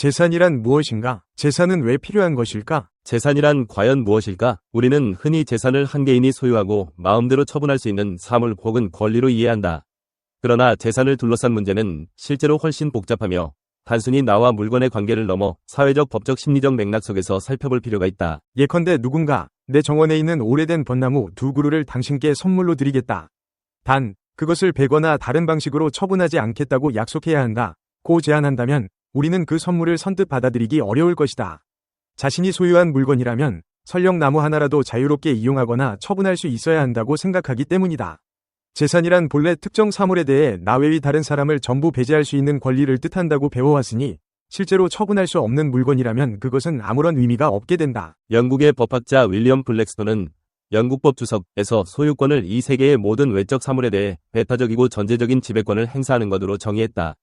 재산이란 무엇인가? 재산은 왜 필요한 것일까? 재산이란 과연 무엇일까? 우리는 흔히 재산을 한 개인이 소유하고 마음대로 처분할 수 있는 사물 혹은 권리로 이해한다. 그러나 재산을 둘러싼 문제는 실제로 훨씬 복잡하며 단순히 나와 물건의 관계를 넘어 사회적, 법적, 심리적 맥락 속에서 살펴볼 필요가 있다. 예컨대 누군가 내 정원에 있는 오래된 벚나무 2그루를 당신께 선물로 드리겠다. 단, 그것을 베거나 다른 방식으로 처분하지 않겠다고 약속해야 한다. 고 제안한다면 우리는 그 선물을 선뜻 받아들이기 어려울 것이다. 자신이 소유한 물건이라면 설령 나무 하나라도 자유롭게 이용하거나 처분할 수 있어야 한다고 생각하기 때문이다. 재산이란 본래 특정 사물에 대해 나 외의 다른 사람을 전부 배제할 수 있는 권리를 뜻한다고 배워왔으니 실제로 처분할 수 없는 물건이라면 그것은 아무런 의미가 없게 된다. 영국의 법학자 윌리엄 블랙스톤은 영국법 주석에서 소유권을 이 세계의 모든 외적 사물에 대해 배타적이고 전제적인 지배권을 행사하는 것으로 정의했다.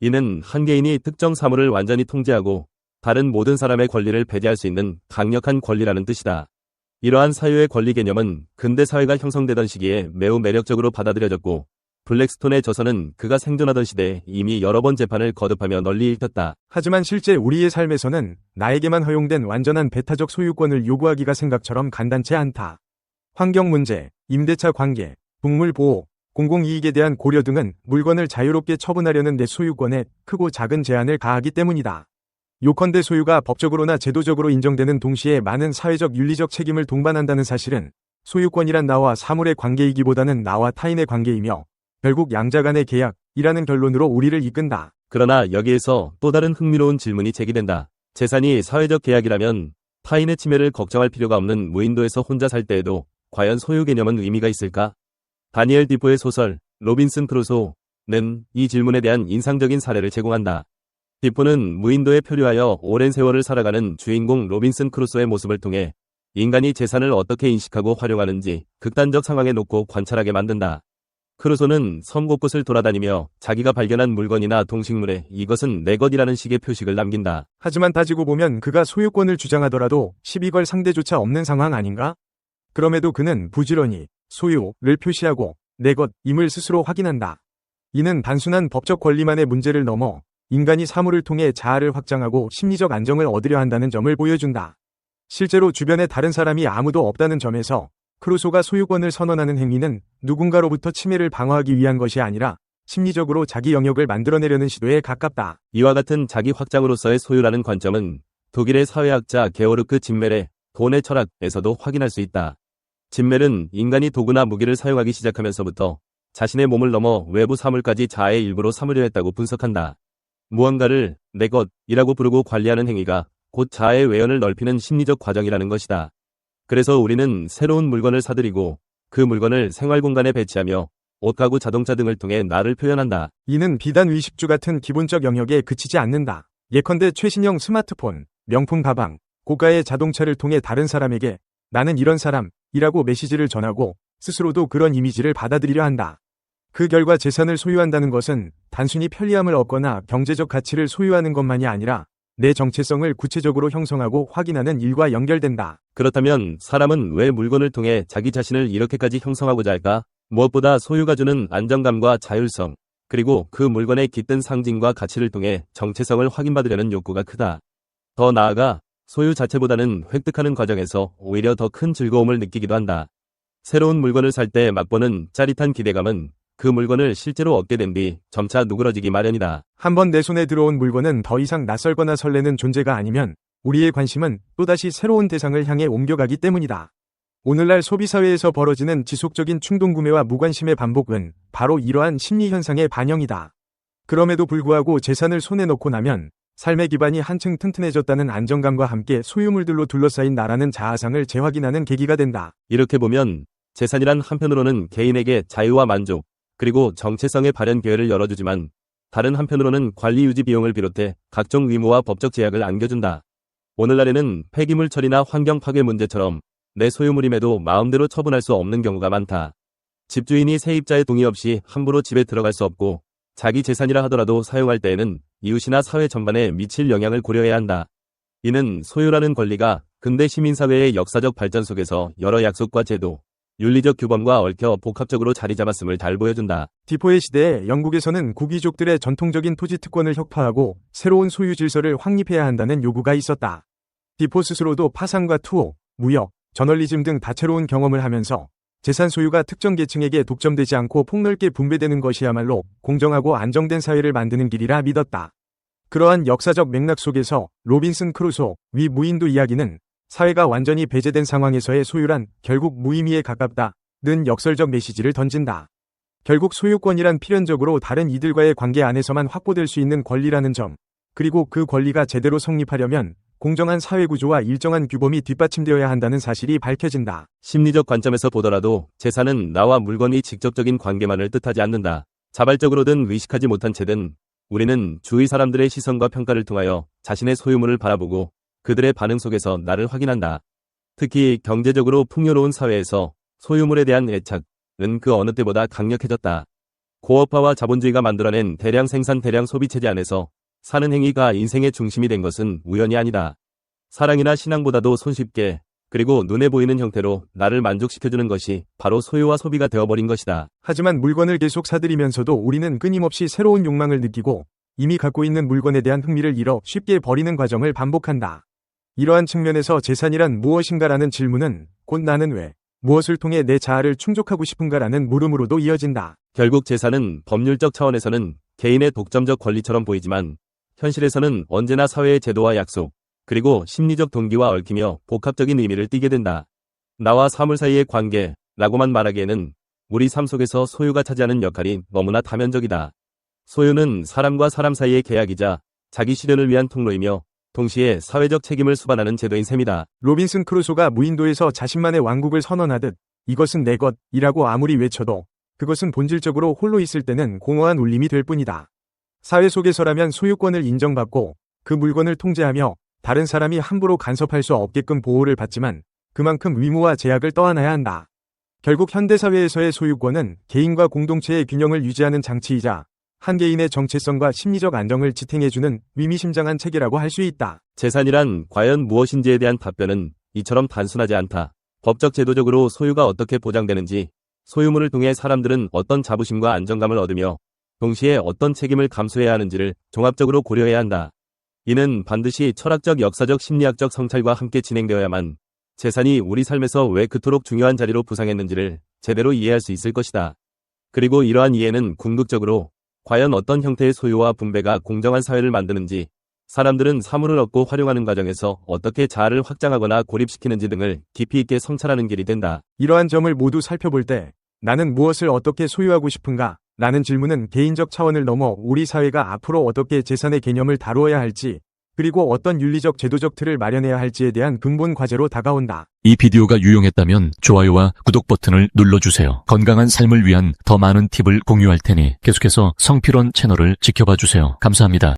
이는 한 개인이 특정 사물을 완전히 통제하고 다른 모든 사람의 권리를 배제할 수 있는 강력한 권리라는 뜻이다. 이러한 사유의 권리 개념은 근대 사회가 형성되던 시기에 매우 매력적으로 받아들여졌고 블랙스톤의 저서는 그가 생존하던 시대에 이미 여러 번 재판을 거듭하며 널리 읽혔다. 하지만 실제 우리의 삶에서는 나에게만 허용된 완전한 배타적 소유권을 요구하기가 생각처럼 간단치 않다. 환경 문제, 임대차 관계, 동물 보호, 공공이익에 대한 고려 등은 물건을 자유롭게 처분하려는 내 소유권에 크고 작은 제한을 가하기 때문이다. 요컨대 소유가 법적으로나 제도적으로 인정되는 동시에 많은 사회적 윤리적 책임을 동반한다는 사실은 소유권이란 나와 사물의 관계이기보다는 나와 타인의 관계이며 결국 양자 간의 계약이라는 결론으로 우리를 이끈다. 그러나 여기에서 또 다른 흥미로운 질문이 제기된다. 재산이 사회적 계약이라면 타인의 침해를 걱정할 필요가 없는 무인도에서 혼자 살 때에도 과연 소유 개념은 의미가 있을까? 다니엘 디포의 소설 로빈슨 크루소는 이 질문에 대한 인상적인 사례를 제공한다. 디포는 무인도에 표류하여 오랜 세월을 살아가는 주인공 로빈슨 크루소의 모습을 통해 인간이 재산을 어떻게 인식하고 활용하는지 극단적 상황에 놓고 관찰하게 만든다. 크루소는 섬 곳곳을 돌아다니며 자기가 발견한 물건이나 동식물에 이것은 내 것이라는 식의 표식을 남긴다. 하지만 따지고 보면 그가 소유권을 주장하더라도 시비 걸 상대조차 없는 상황 아닌가? 그럼에도 그는 부지런히 소유를 표시하고 내 것임을 스스로 확인한다. 이는 단순한 법적 권리만의 문제를 넘어 인간이 사물을 통해 자아를 확장하고 심리적 안정을 얻으려 한다는 점을 보여준다. 실제로 주변에 다른 사람이 아무도 없다는 점에서 크루소가 소유권을 선언하는 행위는 누군가로부터 침해를 방어하기 위한 것이 아니라 심리적으로 자기 영역을 만들어내려는 시도에 가깝다. 이와 같은 자기 확장으로서의 소유라는 관점은 독일의 사회학자 게오르크 짐멜의 돈의 철학에서도 확인할 수 있다. 짐멜은 인간이 도구나 무기를 사용하기 시작하면서부터 자신의 몸을 넘어 외부 사물까지 자아의 일부로 삼으려 했다고 분석한다. 무언가를 내 것이라고 부르고 관리하는 행위가 곧 자아의 외연을 넓히는 심리적 과정이라는 것이다. 그래서 우리는 새로운 물건을 사들이고 그 물건을 생활공간에 배치하며 옷, 가구, 자동차 등을 통해 나를 표현한다. 이는 비단 의식주 같은 기본적 영역에 그치지 않는다. 예컨대 최신형 스마트폰, 명품 가방, 고가의 자동차를 통해 다른 사람에게 나는 이런 사람이라고 메시지를 전하고 스스로도 그런 이미지를 받아들이려 한다. 그 결과 재산을 소유한다는 것은 단순히 편리함을 얻거나 경제적 가치를 소유하는 것만이 아니라 내 정체성을 구체적으로 형성하고 확인하는 일과 연결된다. 그렇다면 사람은 왜 물건을 통해 자기 자신을 이렇게까지 형성하고자 할까? 무엇보다 소유가 주는 안정감과 자율성, 그리고 그 물건의 깃든 상징과 가치를 통해 정체성을 확인받으려는 욕구가 크다. 더 나아가 소유 자체보다는 획득하는 과정에서 오히려 더 큰 즐거움을 느끼기도 한다. 새로운 물건을 살 때 맛보는 짜릿한 기대감은 그 물건을 실제로 얻게 된 뒤 점차 누그러지기 마련이다. 한번 내 손에 들어온 물건은 더 이상 낯설거나 설레는 존재가 아니면 우리의 관심은 또다시 새로운 대상을 향해 옮겨가기 때문이다. 오늘날 소비사회에서 벌어지는 지속적인 충동구매와 무관심의 반복은 바로 이러한 심리현상의 반영이다. 그럼에도 불구하고 재산을 손에 넣고 나면 삶의 기반이 한층 튼튼해졌다는 안정감과 함께 소유물들로 둘러싸인 나라는 자아상을 재확인하는 계기가 된다. 이렇게 보면 재산이란 한편으로는 개인에게 자유와 만족, 그리고 정체성의 발현 기회를 열어주지만 다른 한편으로는 관리 유지 비용을 비롯해 각종 의무와 법적 제약을 안겨준다. 오늘날에는 폐기물 처리나 환경 파괴 문제처럼 내 소유물임에도 마음대로 처분할 수 없는 경우가 많다. 집주인이 세입자의 동의 없이 함부로 집에 들어갈 수 없고 자기 재산이라 하더라도 사용할 때에는 이웃이나 사회 전반에 미칠 영향을 고려해야 한다. 이는 소유라는 권리가 근대 시민사회의 역사적 발전 속에서 여러 약속과 제도, 윤리적 규범과 얽혀 복합적으로 자리 잡았음을 잘 보여준다. 디포의 시대에 영국에서는 구귀족들의 전통적인 토지 특권을 혁파하고 새로운 소유 질서를 확립해야 한다는 요구가 있었다. 디포 스스로도 파산과 투호, 무역, 저널리즘 등 다채로운 경험을 하면서 재산 소유가 특정 계층에게 독점되지 않고 폭넓게 분배되는 것이야말로 공정하고 안정된 사회를 만드는 길이라 믿었다. 그러한 역사적 맥락 속에서 로빈슨 크루소 위 무인도 이야기는 사회가 완전히 배제된 상황에서의 소유란 결국 무의미에 가깝다는 역설적 메시지를 던진다. 결국 소유권이란 필연적으로 다른 이들과의 관계 안에서만 확보될 수 있는 권리라는 점, 그리고 그 권리가 제대로 성립하려면 공정한 사회구조와 일정한 규범이 뒷받침되어야 한다는 사실이 밝혀진다. 심리적 관점에서 보더라도 재산은 나와 물건의 직접적인 관계만을 뜻하지 않는다. 자발적으로든 의식하지 못한 채든 우리는 주위 사람들의 시선과 평가를 통하여 자신의 소유물을 바라보고 그들의 반응 속에서 나를 확인한다. 특히 경제적으로 풍요로운 사회에서 소유물에 대한 애착은 그 어느 때보다 강력해졌다. 고업화와 자본주의가 만들어낸 대량 생산 대량 소비 체제 안에서 사는 행위가 인생의 중심이 된 것은 우연이 아니다. 사랑이나 신앙보다도 손쉽게 그리고 눈에 보이는 형태로 나를 만족시켜주는 것이 바로 소유와 소비가 되어버린 것이다. 하지만 물건을 계속 사들이면서도 우리는 끊임없이 새로운 욕망을 느끼고 이미 갖고 있는 물건에 대한 흥미를 잃어 쉽게 버리는 과정을 반복한다. 이러한 측면에서 재산이란 무엇인가라는 질문은 곧 나는 왜, 무엇을 통해 내 자아를 충족하고 싶은가라는 물음으로도 이어진다. 결국 재산은 법률적 차원에서는 개인의 독점적 권리처럼 보이지만 현실에서는 언제나 사회의 제도와 약속, 그리고 심리적 동기와 얽히며 복합적인 의미를 띠게 된다. 나와 사물 사이의 관계라고만 말하기에는 우리 삶 속에서 소유가 차지하는 역할이 너무나 다면적이다. 소유는 사람과 사람 사이의 계약이자 자기 실현을 위한 통로이며 동시에 사회적 책임을 수반하는 제도인 셈이다. 로빈슨 크루소가 무인도에서 자신만의 왕국을 선언하듯 이것은 내 것이라고 아무리 외쳐도 그것은 본질적으로 홀로 있을 때는 공허한 울림이 될 뿐이다. 사회 속에서라면 소유권을 인정받고 그 물건을 통제하며 다른 사람이 함부로 간섭할 수 없게끔 보호를 받지만 그만큼 의무와 제약을 떠안아야 한다. 결국 현대사회에서의 소유권은 개인과 공동체의 균형을 유지하는 장치이자 한 개인의 정체성과 심리적 안정을 지탱해주는 의미심장한 체계라고 할 수 있다. 재산이란 과연 무엇인지에 대한 답변은 이처럼 단순하지 않다. 법적 제도적으로 소유가 어떻게 보장되는지, 소유물을 통해 사람들은 어떤 자부심과 안정감을 얻으며 동시에 어떤 책임을 감수해야 하는지를 종합적으로 고려해야 한다. 이는 반드시 철학적, 역사적, 심리학적 성찰과 함께 진행되어야만 재산이 우리 삶에서 왜 그토록 중요한 자리로 부상했는지를 제대로 이해할 수 있을 것이다. 그리고 이러한 이해는 궁극적으로 과연 어떤 형태의 소유와 분배가 공정한 사회를 만드는지, 사람들은 사물을 얻고 활용하는 과정에서 어떻게 자아를 확장하거나 고립시키는지 등을 깊이 있게 성찰하는 길이 된다. 이러한 점을 모두 살펴볼 때 나는 무엇을 어떻게 소유하고 싶은가? 라는 질문은 개인적 차원을 넘어 우리 사회가 앞으로 어떻게 재산의 개념을 다루어야 할지, 그리고 어떤 윤리적 제도적 틀을 마련해야 할지에 대한 근본 과제로 다가온다. 이 비디오가 유용했다면 좋아요와 구독 버튼을 눌러주세요. 건강한 삶을 위한 더 많은 팁을 공유할 테니 계속해서 성필원 채널을 지켜봐 주세요. 감사합니다.